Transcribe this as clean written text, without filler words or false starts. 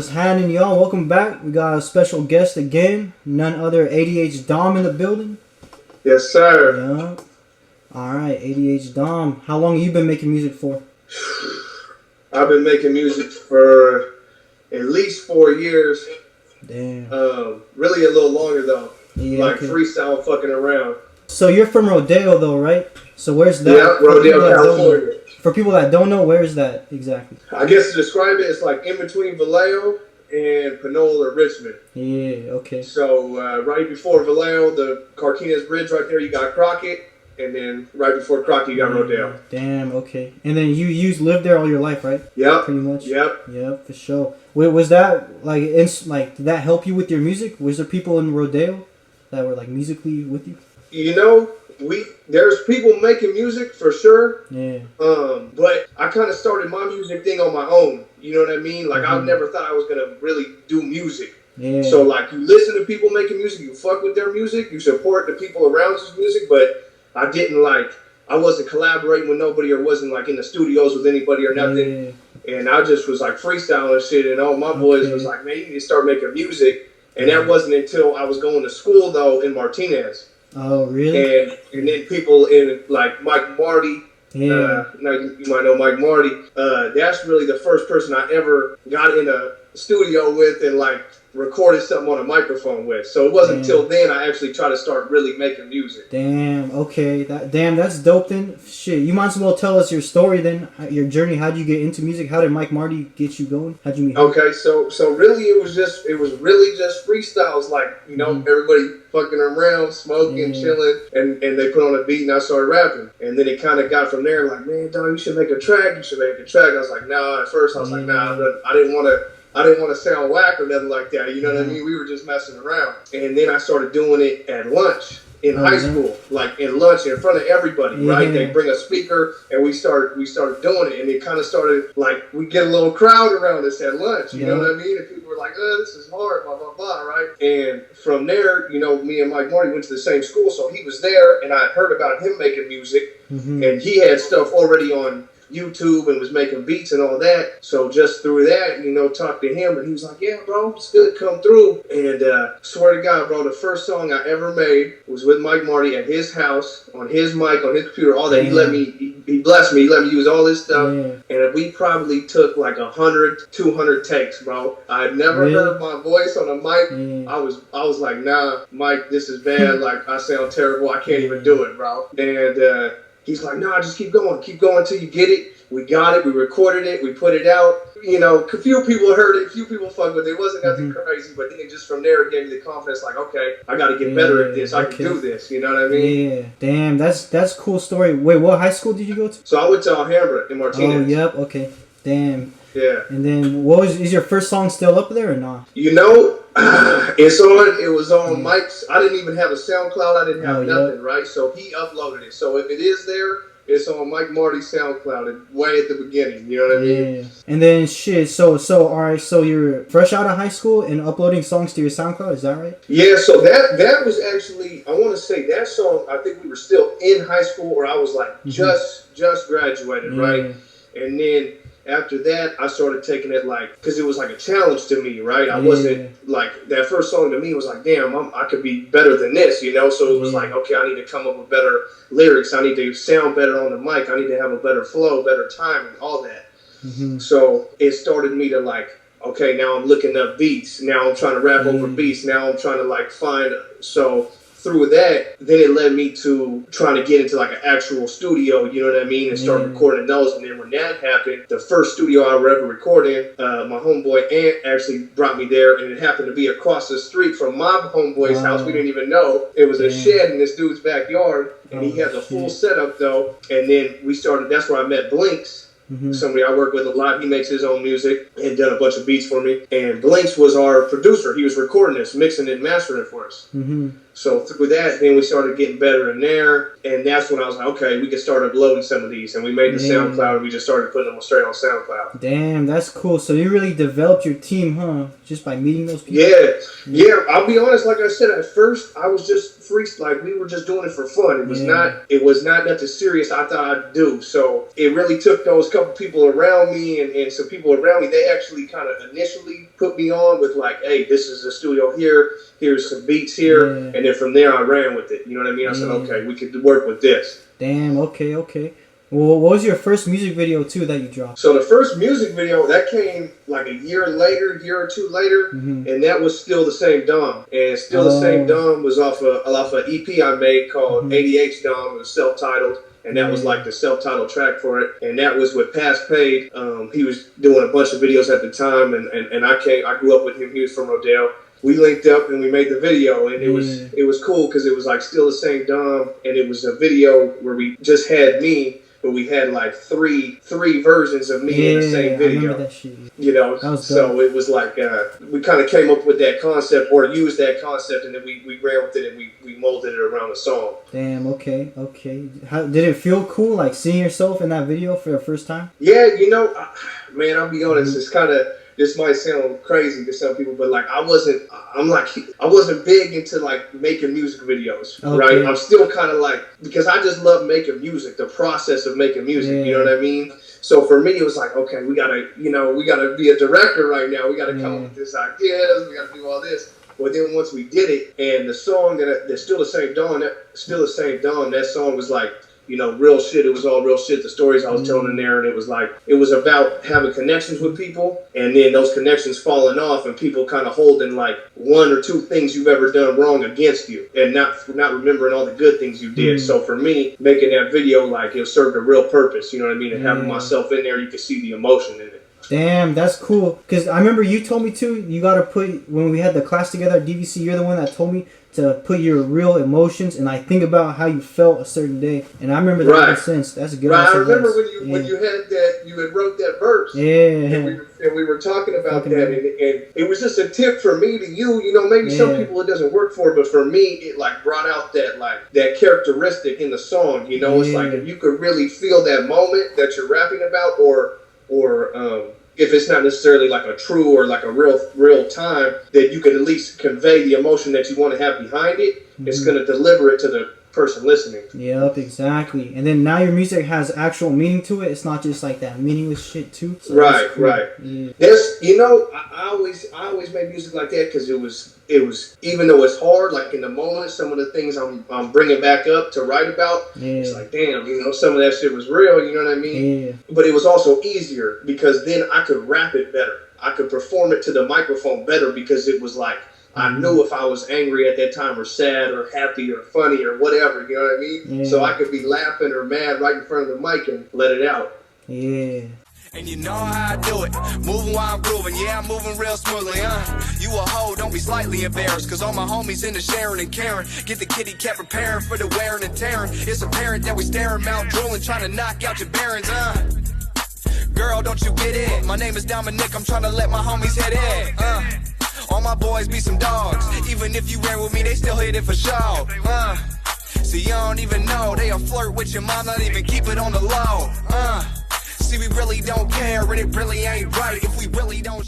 What's happening, y'all? Welcome back. We got a special guest again. None other A.D.H.Dom in the building. Yes, sir. Yeah. All right, A.D.H.Dom. How long have you been making music for? I've been making music for at least 4 years. Damn. Really a little longer though. Yeah, like freestyle fucking around. So you're from Rodeo though, right? So where's that? Yeah, Rodeo, California. For people that don't know, where is that exactly? I guess to describe it, it's like in between Vallejo and Panola or Richmond. Yeah, okay. So right before Vallejo, the Carquinez Bridge right there, you got Crockett. And then right before Crockett, you got Rodeo. Damn, okay. And then you lived there all your life, right? Yep. Pretty much? Yep, for sure. Wait, was that, did that help you with your music? Was there people in Rodeo that were, musically with you? You know, there's people making music for sure. Yeah. But I kind of started my music thing on my own. You know what I mean? Like, I never thought I was going to really do music. Yeah. So, you listen to people making music, you fuck with their music, you support the people around you's music, but I didn't I wasn't collaborating with nobody or wasn't in the studios with anybody or nothing. Yeah. And I just was freestyling shit, and all my boys was man, you need to start making music. And that wasn't until I was going to school though in Martinez. Oh, really? And then people in Mike Marty. Yeah. Now you might know Mike Marty. That's really the first person I ever got in a studio with and recorded something on a microphone with. So it wasn't until then I actually tried to start really making music. Damn, okay. That's dope then. Shit, you might as well tell us your story then, your journey. How'd you get into music? How did Mike Marty get you going? How'd you meet him? Okay, so really it was really just freestyles, everybody fucking around, smoking, chilling, and they put on a beat and I started rapping. And then it kind of got from there, man, dog, you should make a track. I was like, nah, at first I was like, nah, I didn't want to sound whack or nothing like that. You know what I mean? We were just messing around. And then I started doing it at lunch in high school, in lunch in front of everybody, right? They bring a speaker and we started doing it. And it kind of started we get a little crowd around us at lunch. You know what I mean? And people were like, this is hard, blah, blah, blah, right? And from there, me and Mike Marty went to the same school. So he was there and I heard about him making music. And he had stuff already on YouTube and was making beats and all that. So just through that, talked to him and he was like, yeah, bro, it's good, come through. And swear to God, bro, the first song I ever made was with Mike Marty at his house, on his mic, on his computer, all that. He blessed me, he let me use all this stuff. And we probably took 100, 200 takes, bro. I had never heard my voice on a mic. I was like, nah, Mike, this is bad. I sound terrible. I can't even do it, bro. And he's like, nah, just keep going till you get it. We got it, we recorded it, we put it out. A few people heard it, a few people fucked with it. It wasn't nothing crazy, but then just from there it gave me the confidence, okay, I gotta get better at this. I can do this, you know what I mean? Yeah, damn, that's a cool story. Wait, what high school did you go to? So I went to Alhambra in Martinez. Oh, yep, okay. Damn. Yeah. And then is your first song still up there or not? It was on Mike's. I didn't even have a SoundCloud. I didn't have nothing, right? So he uploaded it. So if it is there, it's on Mike Marty's SoundCloud way at the beginning. You know what I mean? Yeah. And then all right, so you're fresh out of high school and uploading songs to your SoundCloud, is that right? Yeah, so that was actually, I want to say that song, I think we were still in high school or I was just graduated, right? And then after that, I started taking it because it was a challenge to me, right? I wasn't that first song to me was damn, I could be better than this, So it was okay, I need to come up with better lyrics. I need to sound better on the mic. I need to have a better flow, better timing, all that. So it started me to okay, now I'm looking up beats. Now I'm trying to rap over beats. Now I'm trying to find, so through that, then it led me to trying to get into an actual studio, you know what I mean, and start recording those. And then when that happened, the first studio I ever recorded in, my homeboy Ant actually brought me there, and it happened to be across the street from my homeboy's house. We didn't even know. It was a shed in this dude's backyard, and he had the full setup though. And then we started, that's where I met Blinks. Somebody I work with a lot. He makes his own music and done a bunch of beats for me. And Blinks was our producer. He was recording this, mixing it, mastering it for us. So through that, then we started getting better in there. And that's when I was like, okay, we can start uploading some of these. And we made the SoundCloud, and we just started putting them straight on SoundCloud. Damn, that's cool. So you really developed your team, huh? Just by meeting those people? Yeah. I'll be honest, like I said, at first, I was just we were just doing it for fun. It was not nothing serious I thought I'd do. So it really took those couple couple people around me and some people around me, they actually kind of initially put me on with like, hey, this is a studio here, here's some beats here, and then from there I ran with it. You know what I mean? I said, okay, we could work with this. Damn, okay. Well, what was your first music video too that you dropped? So the first music video that came like a year or two later, and that was Still the Same Dom. And Still the Same Dom was off an EP I made called A.D.H.Dom. It was self-titled. And that was like the self-titled track for it. And that was with Past Paid. He was doing a bunch of videos at the time, and I grew up with him. He was from Rodeo. We linked up and we made the video, and it was cool because it was like Still the Same Dom, and it was a video where we just had me, but we had like three versions of me in the same video. I remember that shit. You know, so it was like we kind of came up with that concept or used that concept, and then we ran with it and we molded it around the song. Damn, okay. How did it feel cool, like seeing yourself in that video for the first time? Yeah, you know, man, I'll be honest, it's kind of, this might sound crazy to some people, but like I wasn't big into like making music videos, right? I'm still kind of like, because I just love making music, the process of making music, you know what I mean? So for me, it was like, okay, we gotta be a director right now. We gotta come up with this ideas. We gotta do all this. But then once we did it, and the song that's Still the Same Dawn, that song was like, you know, real shit. It was all real shit. The stories I was telling in there, and it was about having connections with people, and then those connections falling off, and people kind of holding like one or two things you've ever done wrong against you, and not remembering all the good things you did. So for me, making that video, like, it served a real purpose. You know what I mean? And having myself in there, you could see the emotion in it. Damn, that's cool. Because I remember you told me too, you got to put, when we had the class together at DVC, you're the one that told me to put your real emotions and like think about how you felt a certain day. And I remember that ever since. That's a good I remember when you had that, you had wrote that verse. And we were talking about that, and it was just a tip for me to you. You know, maybe some people it doesn't work for, but for me, it like brought out that characteristic in the song. You know, it's like if you could really feel that moment that you're rapping about, or if it's not necessarily like a true or like a real time, that you can at least convey the emotion that you want to have behind it. It's going to deliver it to the person listening. Yep, exactly. And then now your music has actual meaning to it. It's not just like that meaningless shit too. So right. Yeah. There's, you know, I always made music like that because it was even though it's hard, like in the moment, some of the things I'm bringing back up to write about, it's like, damn, you know, some of that shit was real. You know what I mean? But it was also easier because then I could rap it better. I could perform it to the microphone better because it was like, I knew if I was angry at that time or sad or happy or funny or whatever, you know what I mean? So I could be laughing or mad right in front of the mic and let it out. Yeah. And you know how I do it, moving while I'm grooving, yeah, I'm moving real smoothly, You a hoe, don't be slightly embarrassed, cause all my homies into sharing and caring. Get the kitty cat preparing for the wearing and tearing. It's apparent that we staring, mouth drooling, trying to knock out your bearings, Girl, don't you get it? My name is Dominic, I'm trying to let my homies hit it, All my boys be some dogs. Even if you ran with me, they still hit it for show. See, you don't even know. They'll flirt with your mom, not even keep it on the low. See, we really don't care, and it really ain't right if we really don't.